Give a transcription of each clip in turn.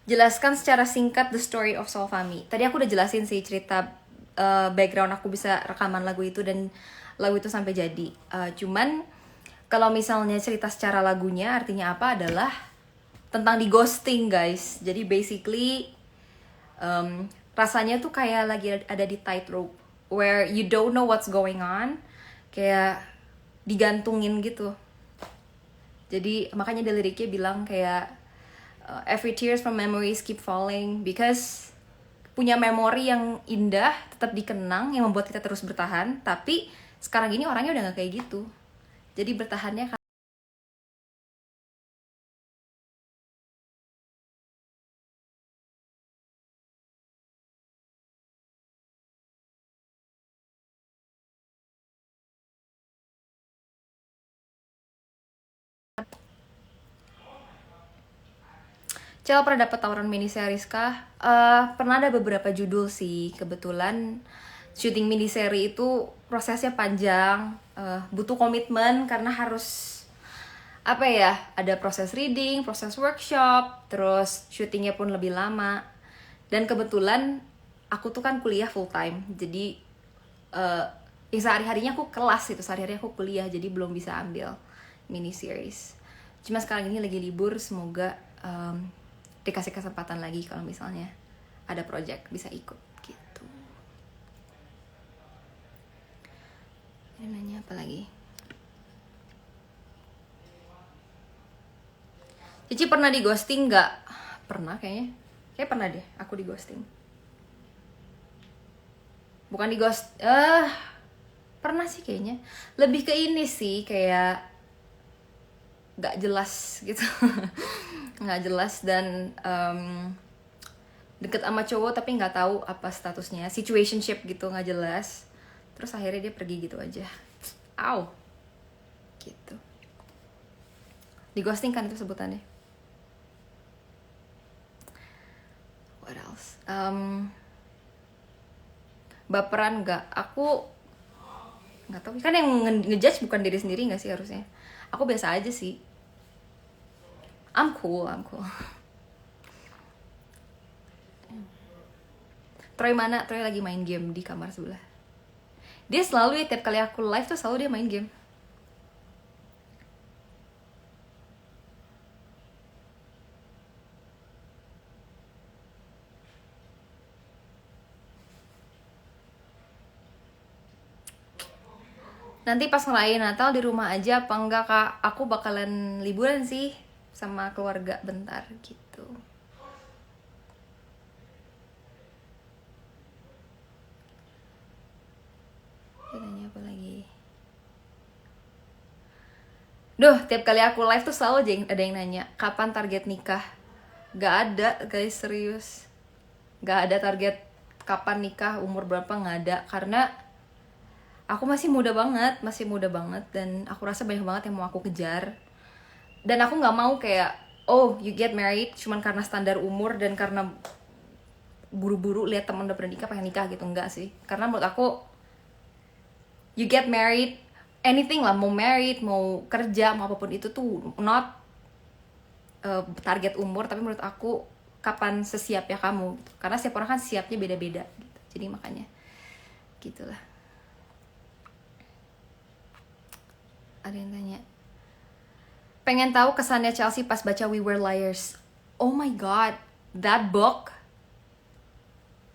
jelaskan secara singkat the story of Solfami. Tadi aku udah jelasin sih cerita background aku bisa rekaman lagu itu dan lagu itu sampai jadi. Cuman kalau misalnya cerita secara lagunya artinya apa adalah tentang di ghosting guys. Jadi basically rasanya tuh kayak lagi ada di tightrope where you don't know what's going on, kayak digantungin gitu. Jadi makanya di liriknya bilang kayak every tears from memories keep falling because punya memori yang indah tetap dikenang yang membuat kita terus bertahan, tapi sekarang ini orangnya udah gak kayak gitu. Jadi bertahannya Cel pernah dapat tawaran miniseries kah? Pernah ada beberapa judul sih. Kebetulan syuting miniseri itu prosesnya panjang, butuh komitmen karena harus apa ya? Ada proses reading, proses workshop, terus syutingnya pun lebih lama. Dan kebetulan aku tuh kan kuliah full time, jadi sehari-harinya aku kelas itu, sehari-hari aku kuliah, jadi belum bisa ambil miniseries. Cuma sekarang ini lagi libur, semoga dikasih kesempatan lagi kalau misalnya ada project bisa ikut gitu. Ini nanya apa lagi? Cici pernah di ghosting nggak? Pernah kayaknya. Kayak pernah deh aku di ghosting. Bukan di ghost, pernah sih kayaknya. Lebih ke ini sih, kayak nggak jelas gitu. Nggak jelas dan deket sama cowok tapi nggak tahu apa statusnya, situationship gitu, nggak jelas. Terus akhirnya dia pergi gitu aja. Au, gitu. Di ghosting kan itu sebutannya. What else? Baperan nggak? Aku nggak tahu. Kan yang ngejudge bukan diri sendiri nggak sih harusnya? Aku biasa aja sih. I'm cool. Troy mana? Troy lagi main game di kamar sebelah. Dia selalu ya, tiap kali aku live tuh selalu dia main game. Nanti pas ngerayain Natal di rumah aja apa enggak kak? Aku bakalan liburan sih sama keluarga bentar gitu. Nanya apa lagi? Duh, tiap kali aku live tuh selalu aja ada yang nanya kapan target nikah. Gak ada guys, serius. Gak ada target kapan nikah, umur berapa, gak ada. Karena aku masih muda banget dan aku rasa banyak banget yang mau aku kejar. Dan aku gak mau kayak, oh you get married cuman karena standar umur dan karena buru-buru lihat temen udah pernah nikah pengen nikah gitu. Enggak sih, karena menurut aku you get married, anything lah, mau married, mau kerja, mau apapun itu tuh not target umur, tapi menurut aku kapan sesiap ya kamu gitu. Karena setiap orang kan siapnya beda-beda gitu. Jadi makanya gitulah. Ada yang tanya, pengen tahu kesannya Chelsea pas baca We Were Liars. Oh my god, that book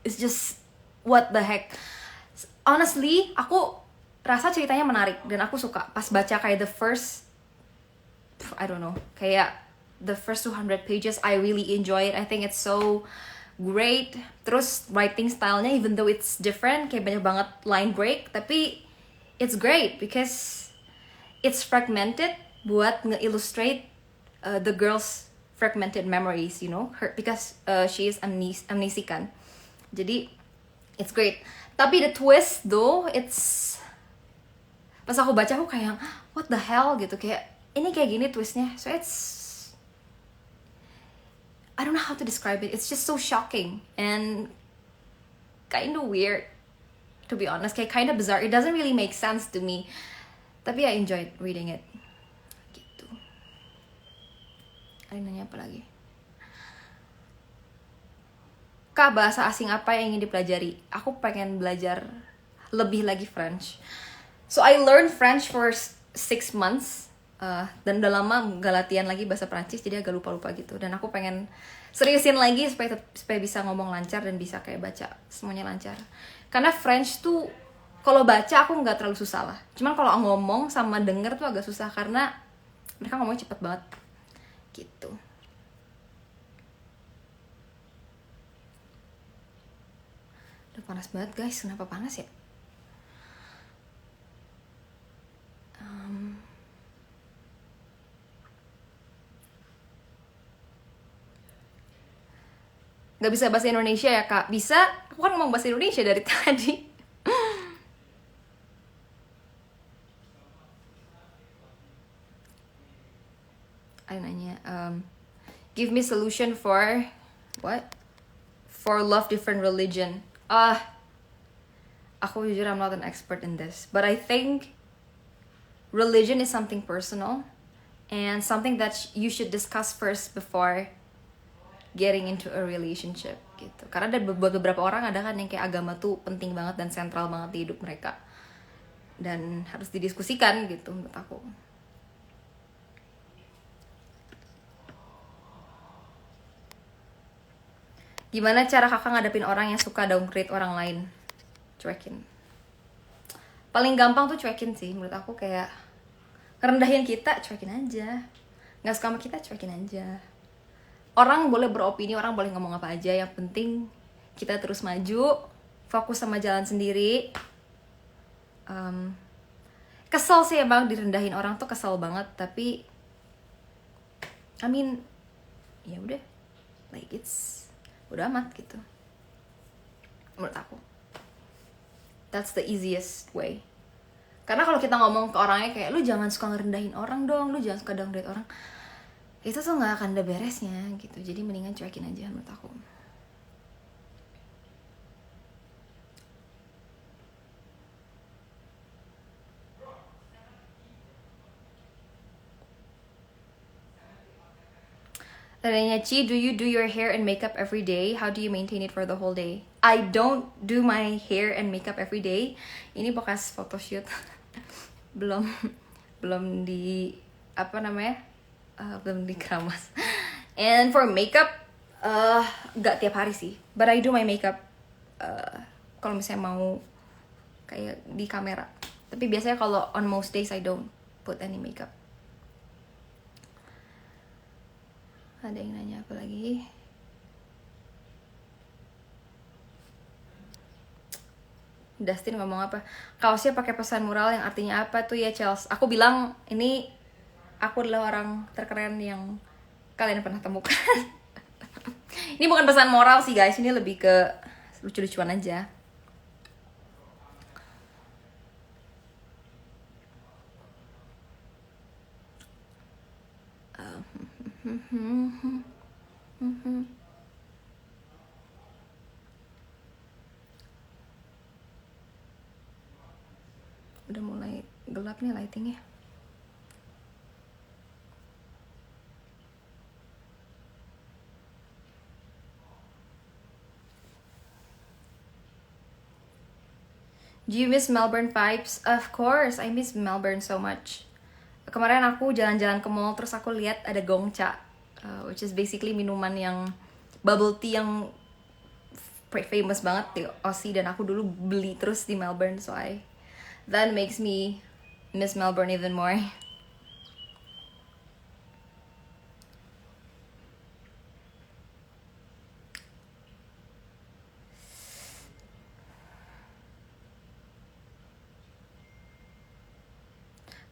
is just what the heck. Honestly, aku rasa ceritanya menarik dan aku suka pas baca kayak the first, I don't know, kayak the first 200 pages. I really enjoy it. I think it's so great. Terus writing stylenya, even though it's different, kayak banyak banget line break, tapi it's great because it's fragmented buat nge-illustrate the girl's fragmented memories, you know, because she is amnesic kan. Jadi it's great. Tapi the twist though, it's, pas aku baca aku kayak what the hell gitu, kayak ini kayak gini twistnya. So it's, I don't know how to describe it. It's just so shocking and kind of weird, to be honest. Kayak kind of bizarre. It doesn't really make sense to me. Tapi I enjoyed reading it. Gitu. Ada nanya apa lagi? Kak, bahasa asing apa yang ingin dipelajari? Aku pengen belajar lebih lagi French. So I learned French for 6 months. Dan udah lama gak latihan lagi bahasa Prancis, jadi agak lupa-lupa gitu. Dan aku pengen seriusin lagi supaya bisa ngomong lancar dan bisa kayak baca semuanya lancar. Karena French tuh kalau baca aku nggak terlalu susah lah. Cuman kalau ngomong sama denger tuh agak susah karena mereka ngomongnya cepet banget gitu. Udah panas banget guys, kenapa panas ya? Gak bisa bahasa Indonesia ya kak? Bisa, aku kan ngomong bahasa Indonesia dari tadi. Ayo nanya, give me solution for what? For love different religion. Aku jujur I'm not an expert in this, but I think religion is something personal and something that you should discuss first before getting into a relationship gitu. Karena ada beberapa orang ada kan yang kayak agama tuh penting banget dan sentral banget di hidup mereka dan harus didiskusikan gitu menurut aku. Gimana cara kakak ngadepin orang yang suka downgrade orang lain? Cuekin. Paling gampang tuh cuekin sih menurut aku, kayak ngerendahin kita cuekin aja, nggak suka sama kita cuekin aja. Orang boleh beropini, orang boleh ngomong apa aja, yang penting kita terus maju, fokus sama jalan sendiri. Kesel sih emang direndahin orang tuh, kesel banget, tapi I mean ya udah, like it's udah amat gitu menurut aku. That's the easiest way. Karena kalau kita ngomong ke orangnya kayak lu jangan suka ngerendahin orang dong, lu jangan suka downgrade orang, itu tuh nggak akan ada beresnya gitu. Jadi mendingan cuekin aja menurut aku. Tanya Ci, do you do your hair and makeup every day? How do you maintain it for the whole day? I don't do my hair and makeup every day. Ini bekas photoshoot. belum di apa namanya? Belum dikeramas. And for makeup, gak tiap hari sih. But I do my makeup kalau misalnya mau kayak di kamera. Tapi biasanya kalau on most days I don't put any makeup. Ada yang nanya apa lagi? Dustin ngomong apa? Kaosnya pakai pesan mural yang artinya apa tuh ya Chels? Aku bilang ini aku adalah orang terkeren yang kalian pernah temukan. Ini bukan pesan moral sih guys, ini lebih ke lucu-lucuan aja. Udah mulai gelap nih lightingnya. Do you miss Melbourne vibes? Of course, I miss Melbourne so much. Kemarin aku jalan-jalan ke mall, terus aku lihat ada Gongcha, which is basically minuman yang bubble tea yang famous banget di Aussie, dan aku dulu beli terus di Melbourne, so that makes me miss Melbourne even more.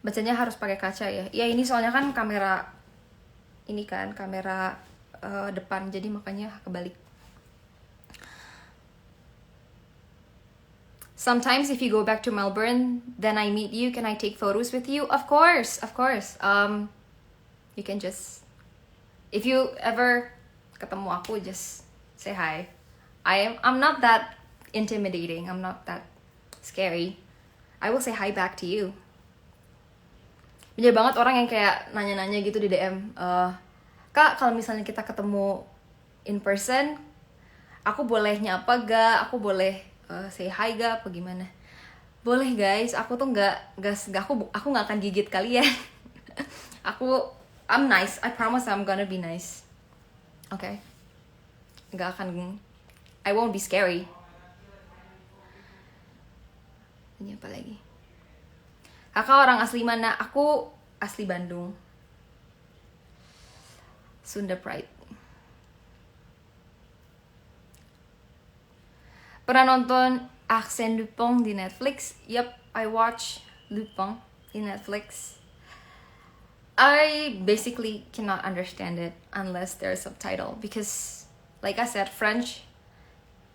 Bacanya harus pakai kaca ya. Ya ini soalnya kan kamera ini kan kamera depan, jadi makanya kebalik. Sometimes if you go back to Melbourne, then I meet you. Can I take photos with you? Of course, of course. You can just, if you ever ketemu aku, just say hi. I'm not that intimidating. I'm not that scary. I will say hi back to you. Banyak banget orang yang kayak nanya-nanya gitu di DM, Kak, kalau misalnya kita ketemu in person, Aku boleh nyapa gak? Aku boleh say hi gak? Apa gimana? Boleh guys, aku tuh aku nggak akan gigit kalian. I'm nice. I promise I'm gonna be nice. Okay? Nggak akan, I won't be scary. Ini apa lagi? Kakak orang asli mana? Aku asli Bandung. Sunda Pride. Pernah nonton Arsène Lupin di Netflix? Yep, I watch Lupin in Netflix. I basically cannot understand it unless there's subtitle because, like I said, French.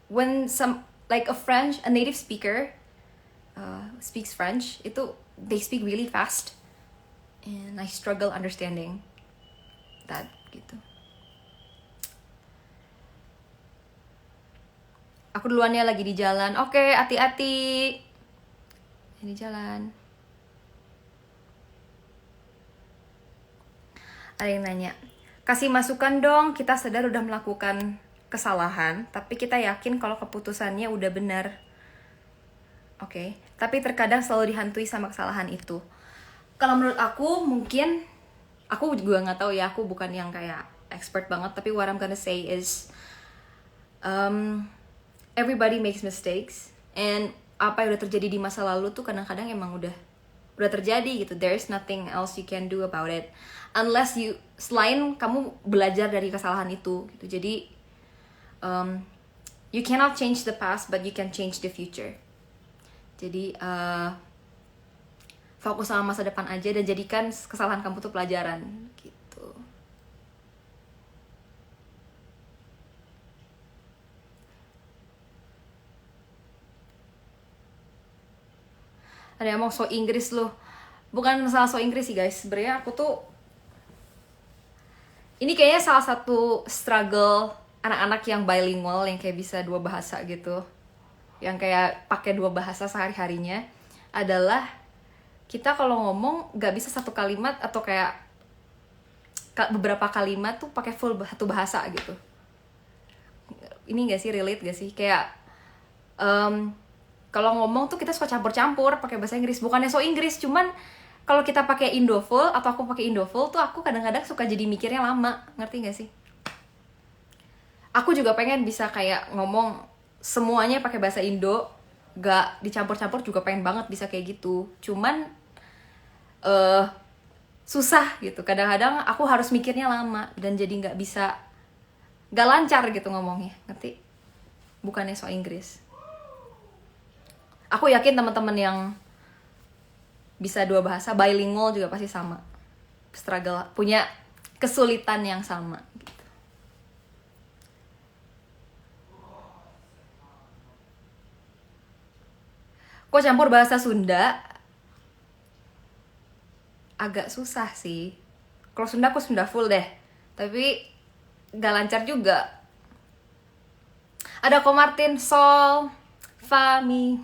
When a native speaker speaks French, they speak really fast, and I struggle understanding that gitu. Aku duluan ya, lagi di jalan. Oke, hati-hati. Di jalan. Ada yang nanya, kasih masukan dong, kita sadar udah melakukan kesalahan, tapi kita yakin kalau keputusannya udah benar. Oke, tapi terkadang selalu dihantui sama kesalahan itu. Kalau menurut aku, mungkin, aku juga nggak tahu ya, aku bukan yang kayak expert banget, tapi what I'm gonna say is, everybody makes mistakes, and apa yang udah terjadi di masa lalu tuh kadang-kadang emang udah terjadi gitu. There's nothing else you can do about it unless selain kamu belajar dari kesalahan itu gitu. Jadi you cannot change the past, but you can change the future. Jadi fokus sama masa depan aja dan jadikan kesalahan kamu tuh pelajaran gitu. Ada yang mau so Inggris loh. Bukan masalah so Inggris sih guys, sebenarnya aku tuh, ini kayaknya salah satu struggle anak-anak yang bilingual, yang kayak bisa 2 bahasa gitu, yang kayak pakai 2 bahasa sehari-harinya, adalah kita kalau ngomong gak bisa satu kalimat atau kayak beberapa kalimat tuh pakai full satu bahasa gitu. Ini gak sih, relate gak sih? Kayak kalau ngomong tuh kita suka campur-campur pakai bahasa Inggris. Bukannya so Inggris, cuman kalau kita pakai Indofull atau aku pakai Indofull tuh aku kadang-kadang suka jadi mikirnya lama. Ngerti gak sih? Aku juga pengen bisa kayak ngomong semuanya pakai bahasa Indo, gak dicampur-campur, juga pengen banget bisa kayak gitu. Cuman susah gitu. Kadang-kadang aku harus mikirnya lama dan jadi gak lancar gitu ngomongnya. Ngerti? Bukannya so Inggris. Aku yakin teman-teman yang bisa 2 bahasa, bilingual juga pasti sama. Struggle, punya kesulitan yang sama gitu. Kok campur bahasa Sunda? Agak susah sih. Kalau Sunda aku Sunda full deh. Tapi gak lancar juga. Ada Ko Martin, Sol, Fami,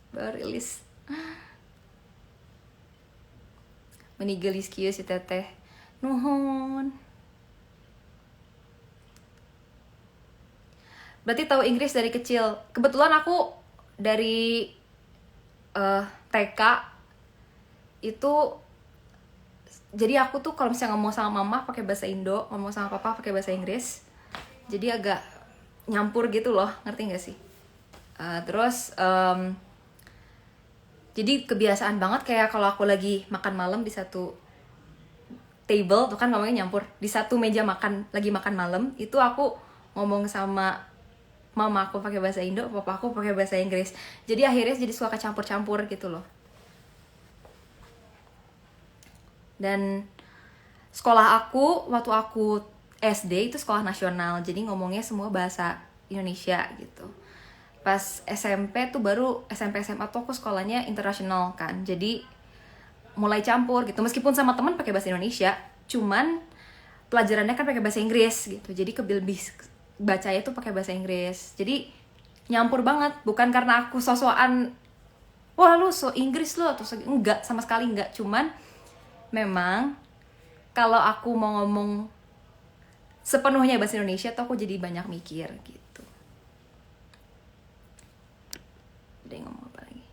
berilis. Menigelis kieu si teteh. Nuhun. Berarti tahu Inggris dari kecil. Kebetulan aku dari TK itu, jadi aku tuh kalau misalnya ngomong sama mama pakai bahasa Indo, ngomong sama papa pakai bahasa Inggris. Jadi agak nyampur gitu loh, ngerti gak sih? Terus jadi kebiasaan banget kayak kalau aku lagi makan malam di satu table tuh kan ngomongnya nyampur, di satu meja makan, lagi makan malam itu aku ngomong sama mama aku pakai bahasa Indo, papa aku pakai bahasa Inggris. Jadi akhirnya jadi suka campur-campur gitu loh. Dan sekolah aku waktu aku SD itu sekolah nasional, jadi ngomongnya semua bahasa Indonesia gitu. Pas SMP tuh baru SMP SMA tuh aku sekolahnya internasional kan, jadi mulai campur gitu. Meskipun sama teman pakai bahasa Indonesia, cuman pelajarannya kan pakai bahasa Inggris gitu. Jadi lebih bacanya tuh pakai bahasa Inggris. Jadi nyampur banget. Bukan karena aku sosokan, wah lu so Inggris lu atau enggak, sama sekali enggak. Cuman memang kalau aku mau ngomong sepenuhnya bahasa Indonesia tuh aku jadi banyak mikir gitu. Udah ngomong apa lagi?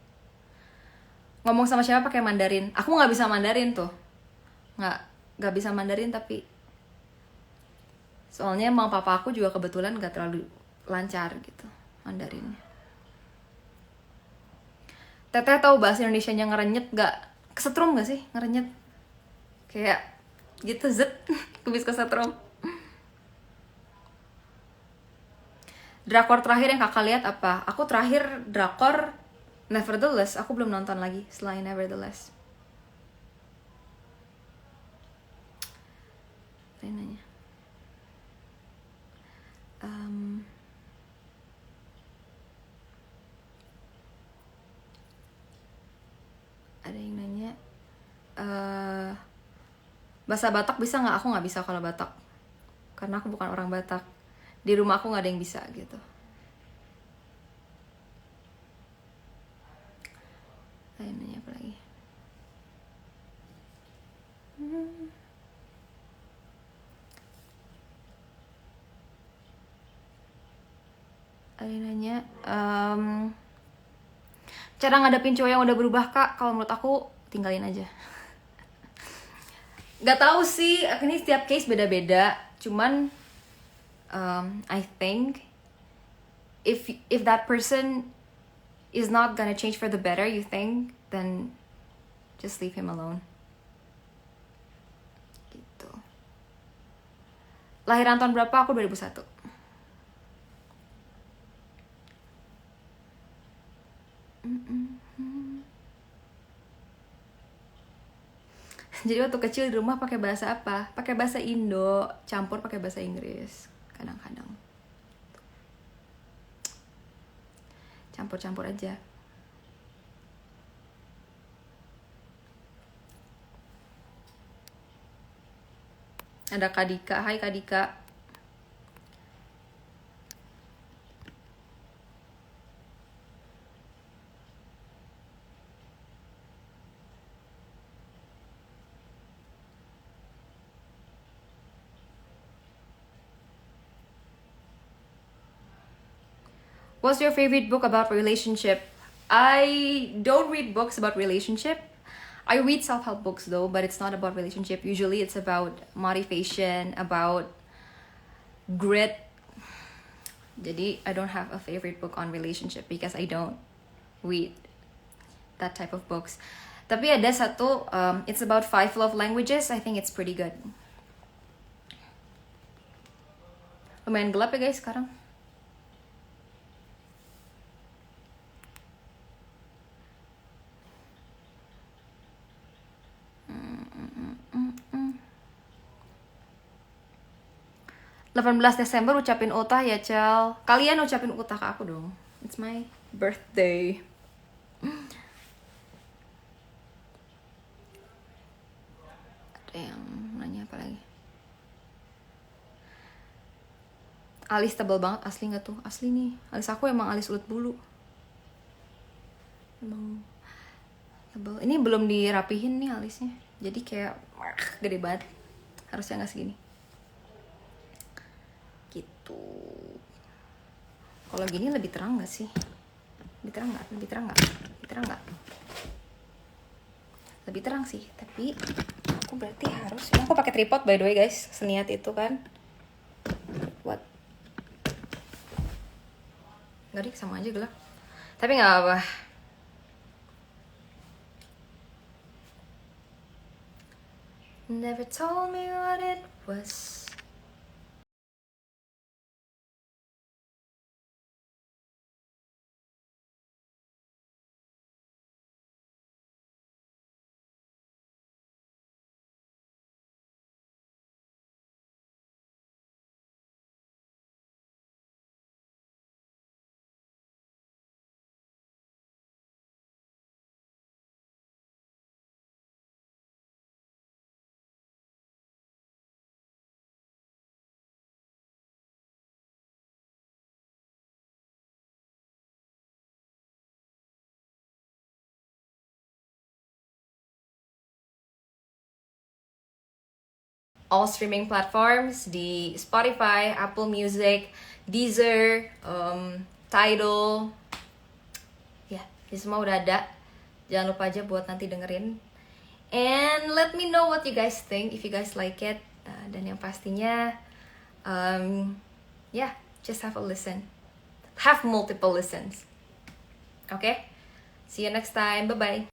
Ngomong sama siapa pakai Mandarin? Aku nggak bisa Mandarin tuh, nggak bisa Mandarin, tapi soalnya emang papa aku juga kebetulan nggak terlalu lancar gitu Mandarinnya. Teteh tahu bahasa Indonesianya ngerenyet gak? Kesetrum gak sih ngerenyet? Kayak gitu zet, kubis kesetrum. Drakor terakhir yang kakak lihat apa? Aku terakhir drakor Nevertheless, aku belum nonton lagi selain Nevertheless. Saya nanya. Ada yang nanya. Bahasa Batak bisa nggak? Aku nggak bisa kalau Batak, karena aku bukan orang Batak. Di rumah aku nggak ada yang bisa gitu. Ada yang nanya apa lagi? Ada yang nanya. Cara ngadepin cowok yang udah berubah kak? Kalau menurut aku tinggalin aja. Gak tahu sih, ini setiap case beda-beda. Cuman I think if that person is not gonna change for the better, you think, then just leave him alone. Gitu. Lahiran tahun berapa? Aku 2001. Jadi waktu kecil di rumah pakai bahasa apa? Pakai bahasa Indo, campur pakai bahasa Inggris. Kadang-kadang. Campur-campur aja. Ada Kak Dika. Hai Kak Dika. What's your favorite book about relationship? I don't read books about relationship. I read self-help books though, but it's not about relationship. Usually it's about motivation, about grit. Jadi I don't have a favorite book on relationship because I don't read that type of books. Tapi ada satu, it's about 5 love languages. I think it's pretty good. Lumayan gelap ya guys sekarang. – 18 Desember ucapin utah ya Cel. Kalian ucapin utah ke aku dong. It's my birthday. Ada yang nanya apa lagi? Alis tebal banget, asli gak tuh? Asli nih, alis aku emang alis ulet bulu. Emang tebal. Ini belum dirapihin nih alisnya, jadi kayak gede banget. Harusnya gak segini gitu. Kalau gini lebih terang gak sih? Lebih terang gak? Lebih terang gak? Lebih terang gak? Lebih terang sih, tapi aku berarti harus. Ini aku pakai tripod by the way guys, seniat itu kan. What? Nggak deh, sama aja gelap. Tapi nggak apa-apa. Never told me what it was. all streaming platforms, di Spotify, Apple Music, Deezer, Tidal. Ya, ini semua udah ada. Jangan lupa aja buat nanti dengerin. And let me know what you guys think, if you guys like it. Dan yang pastinya, just have a listen. Have multiple listens. Okay? See you next time. Bye-bye.